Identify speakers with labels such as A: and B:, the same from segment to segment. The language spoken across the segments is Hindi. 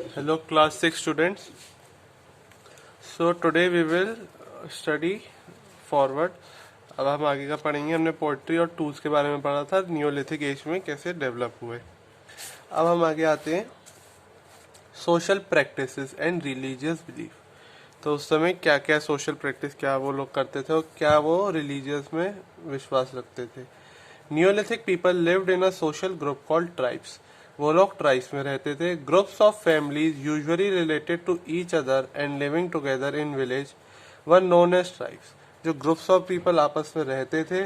A: Hello class 6 students. So today we will study forward. अब हम आगे का पढ़ेंगे. हमने पोएट्री और टूल्स के बारे में पढ़ा था, नियोलिथिक एज में कैसे डेवलप हुए. अब हम आगे आते हैं social practices and religious belief. तो उस समय क्या क्या सोशल प्रैक्टिस क्या वो लोग करते थे और क्या वो रिलीजियस में विश्वास रखते थे. Neolithic people lived in a social group called tribes. वो लोग ट्राइब्स में रहते थे. Groups of families usually related to each other and living together in village were known as tribes. जो ग्रुप्स ऑफ पीपल आपस में रहते थे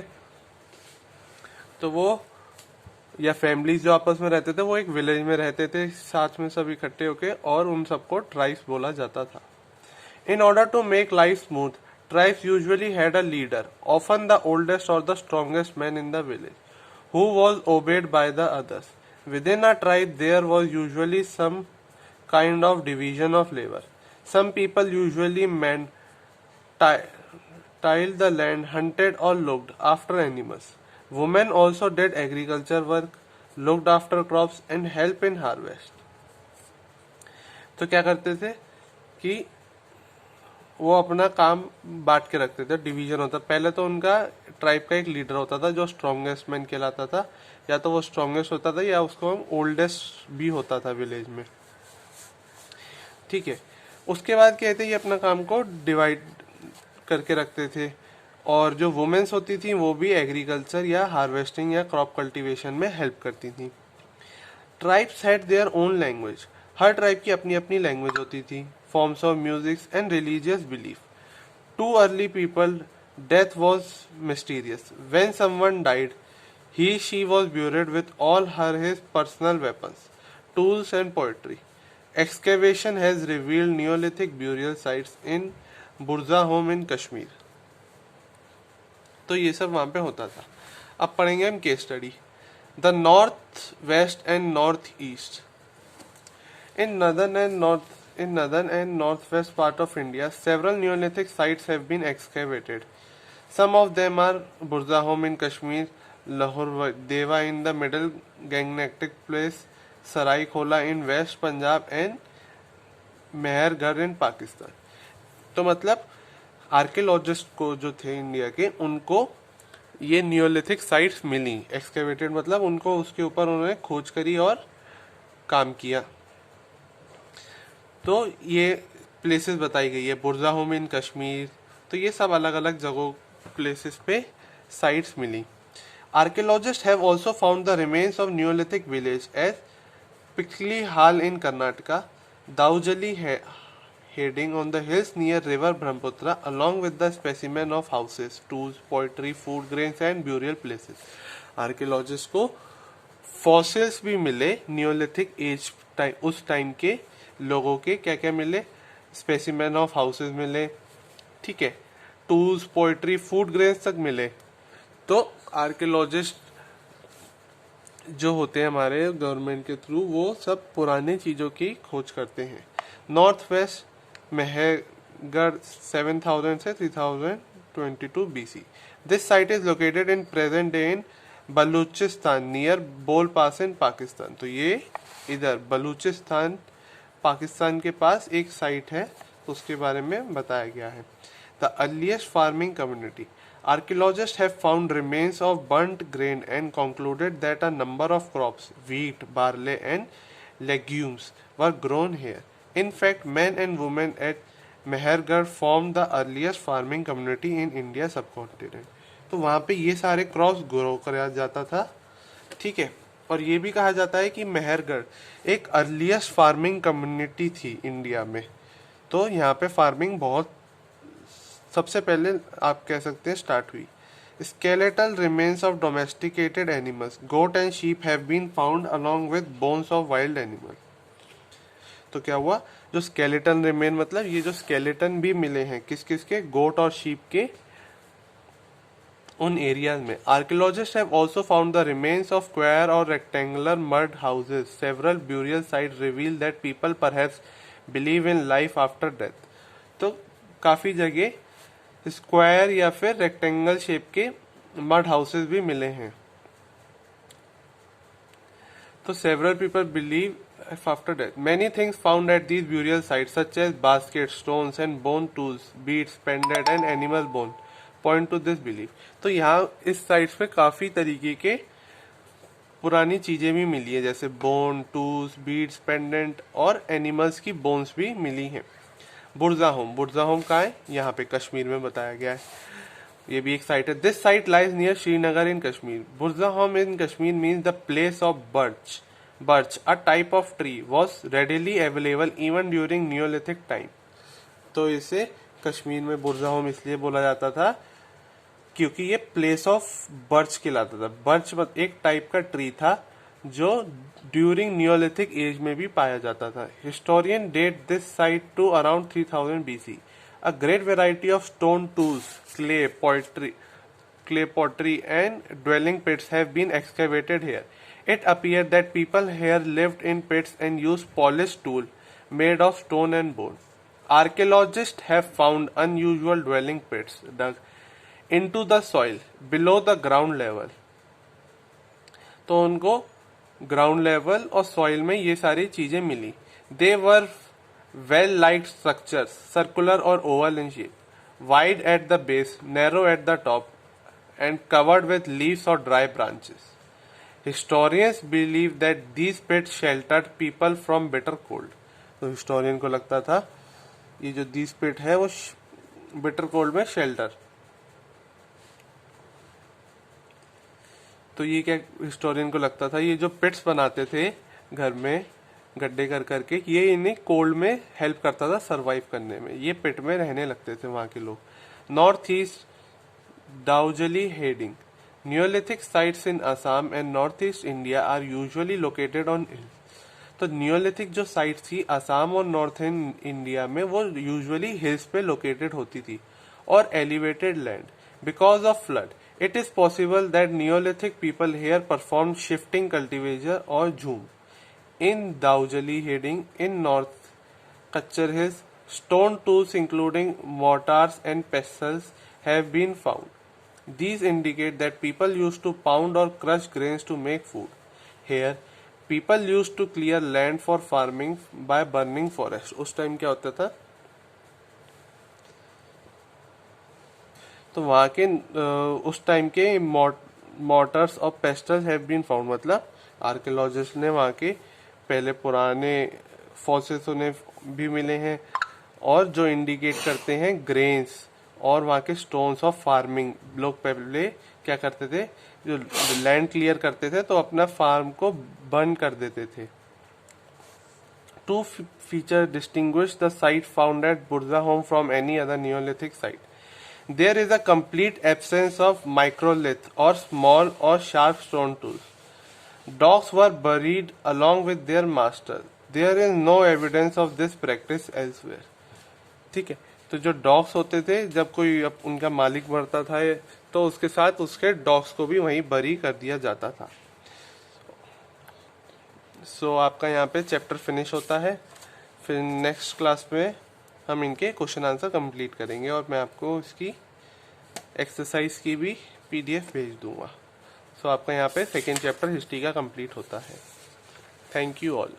A: तो वो या फैमिलीज जो आपस में रहते थे वो एक विलेज में रहते थे साथ में सब इकट्ठे होके, और उन सबको ट्राइब्स बोला जाता था. In order to make life smooth, tribes usually had a leader, often the oldest or the strongest man in the village, who was obeyed by the others. Within a tribe, there was usually some kind of division of labor. Some people usually manned, tilled the land, hunted or looked after animals. Women also did agriculture work, looked after crops and helped in harvest. तो क्या करते थे कि वो अपना काम बांट के रखते थे. डिवीजन होता. पहले तो उनका ट्राइब का एक लीडर होता था जो स्ट्रॉन्गेस्ट मैन कहलाता था. या तो वो स्ट्रॉन्गेस्ट होता था या उसको हम ओल्डेस्ट भी होता था विलेज में. ठीक है. उसके बाद क्या थे, ये अपना काम को डिवाइड करके रखते थे. और जो वुमेन्स होती थी वो भी एग्रीकल्चर या हार्वेस्टिंग या क्रॉप कल्टीवेशन में हेल्प करती थी. Tribes had their own language. Her tribe की अपनी अपनी लैंग्वेज होती थी. Forms of music and religious belief. To early people, death was mysterious. When someone died, she was buried with all his personal weapons, tools and poetry. Excavation has revealed Neolithic burial sites in Burza home in Kashmir. तो ये सब वहाँ पे होता था. अब पढ़ेंगे हम case study. The north west and north east. In northern and northwest part of India, several Neolithic sites have been excavated. Some of them are Burza Home in Kashmir, Lahore Deva in the middle Gangetic Place, Sarai Khola in West Punjab and Mehergarh in Pakistan. तो मतलब आर्कियोलॉजिस्ट को जो थे इंडिया के, उनको ये नियोलिथिक साइट्स मिली. एक्सकेवेटेड मतलब उनको उसके ऊपर उन्होंने खोज करी और काम किया. तो ये प्लेसेस बताई गई है. बुर्जा होम इन कश्मीर. तो ये सब अलग अलग जगहों प्लेसेस पे साइट्स मिली. Archaeologist have also found the remains of neolithic village as Piklihal in Karnataka, Daojali Hading on the hills near river Brahmaputra along with the specimen of houses, tools, pottery, food grains and burial places. Archaeologist को फॉसिल्स भी मिले नियोलिथिक एज उस टाइम के लोगों के. क्या क्या मिले? स्पेसिमेन ऑफ हाउसेस मिले. ठीक है. टूल्स, पोएट्री, फूड ग्रेन्स तक मिले. तो आर्कियोलॉजिस्ट जो होते हैं हमारे गवर्नमेंट के थ्रू, वो सब पुरानी चीजों की खोज करते हैं. नॉर्थ वेस्ट मेहरगढ़ 7000 से 3022 BC. This site is located in present day in Balochistan near बोल पास इन पाकिस्तान. तो ये इधर बलूचिस्तान पाकिस्तान के पास एक साइट है, तो उसके बारे में बताया गया है. The earliest farming community. Archaeologists have found remains of burnt grain and concluded that a number of crops, wheat, barley and legumes were grown here. In fact, men and women at Mehergarh formed the earliest farming community in India subcontinent. तो वहाँ पे ये सारे क्रॉप्स ग्रो करा जाता था. ठीक है. और ये भी कहा जाता है कि मेहरगढ़ एक अर्लीस्ट फार्मिंग कम्युनिटी थी इंडिया में. तो यहाँ पे फार्मिंग बहुत सबसे पहले आप कह सकते हैं स्टार्ट हुई. Skeletal remains of domesticated animals, goat and sheep have been found along with bones of wild animal. तो क्या हुआ? जो स्केलेटन रिमेन मतलब ये जो स्केलेटन भी मिले हैं किस किस के? गोट और शीप के उन एरियाज में. Archaeologist have also found the remains of square और rectangular mud houses. Several burial site reveal that people perhaps believe in life after death. तो काफी जगह स्क्वायर या फिर रेक्टेंगल शेप के मड हाउसेस भी मिले हैं. तो several people believe after death. Many things found at these burial sites, such as baskets, stones, and bone tools, beads, pendant, and animal bone, point to this belief. तो यहाँ इस साइट्स पे काफी तरीके के पुरानी चीजें भी मिली है, जैसे बोन, टूल्स, बीड्स, पेंडेंट और एनिमल्स की बोन्स भी मिली हैं। बुर्जा होम कहाँ है? यहाँ पे कश्मीर में बताया गया है, ये भी एक साइट है। This site lies near Srinagar in Kashmir. Burzahom in Kashmir means the place of birch. Birch, a type of tree, was readily available even during neolithic time. तो इसे कश्मीर में बुर्जा होम इसलिए बोला जाता था क्योंकि ये प्लेस ऑफ बर्च कहलाता था। बर्च एक टाइप का ट्री था जो ड्यूरिंग न्यूलिथिक एज में भी पाया जाता था। Historian date this site to around 3000 BC। A great variety of stone tools, clay pottery and dwelling pits have been excavated here. It appears that people here lived in pits and used polished tools made of stone and bone. Archaeologists have found unusual dwelling pits dug into the soil below the ground level. तो उनको ग्राउंड लेवल और सॉइल में ये सारी चीजें मिली। They were well-liked structures, circular or oval in shape, wide at the base, narrow at the top, and covered with leaves or dry branches. Historians believe that these pits sheltered people from bitter cold. तो हिस्टोरियन को लगता था ये जो these pit है वो bitter cold में shelter। तो ये क्या हिस्टोरियन को लगता था, ये जो पिट्स बनाते थे घर में गड्ढे कर करके, ये इन्हें कोल्ड में हेल्प करता था सरवाइव करने में। ये पिट में रहने लगते थे वहां के लोग। North east Daojali Hading. Neolithic sites in Assam and north east India are usually located on hills. तो न्यूलिथिक जो साइट थी असम और नॉर्थ इंडिया में वो यूजुअली हिल्स पे लोकेटेड होती थी और elevated land. Because of flood it is possible that Neolithic people here perform shifting cultivation और झूम। In Daujali heading in North Kachchar Hills, stone tools including mortars and pestles have been found. These indicate that people used to pound or crush grains to make food. Here, people used to clear land for farming by burning forest. उस टाइम क्या होता था? तो वहाँ के उस टाइम के mortars और pestles have been found, मतलब आर्कियोलॉजिस्ट ने वहाँ के पहले पुराने फॉसिल्स उन्हें भी मिले हैं और जो इंडिकेट करते हैं ग्रेन्स और वहाँ के स्टोन्स ऑफ फार्मिंग। लोग पहले क्या करते थे, जो लैंड क्लियर करते थे तो अपना फार्म को बर्न कर देते थे। Two feature distinguish the site found at Burzahom from any other neolithic site. There is a complete absence of microlith और स्मॉल और sharp stone tools. Dogs were buried along with their master. There is no evidence of this practice elsewhere. ठीक है, तो जो डॉग्स होते थे जब कोई उनका मालिक मरता था तो उसके साथ उसके डॉग्स को भी वहीं बरी कर दिया जाता था। सो आपका यहाँ पे चैप्टर फिनिश होता है। फिर नेक्स्ट क्लास में हम इनके क्वेश्चन आंसर कंप्लीट करेंगे और मैं आपको इसकी एक्सरसाइज की भी PDF भेज दूंगा। तो आपका यहाँ पे सेकेंड चैप्टर हिस्ट्री का कंप्लीट होता है। Thank you all.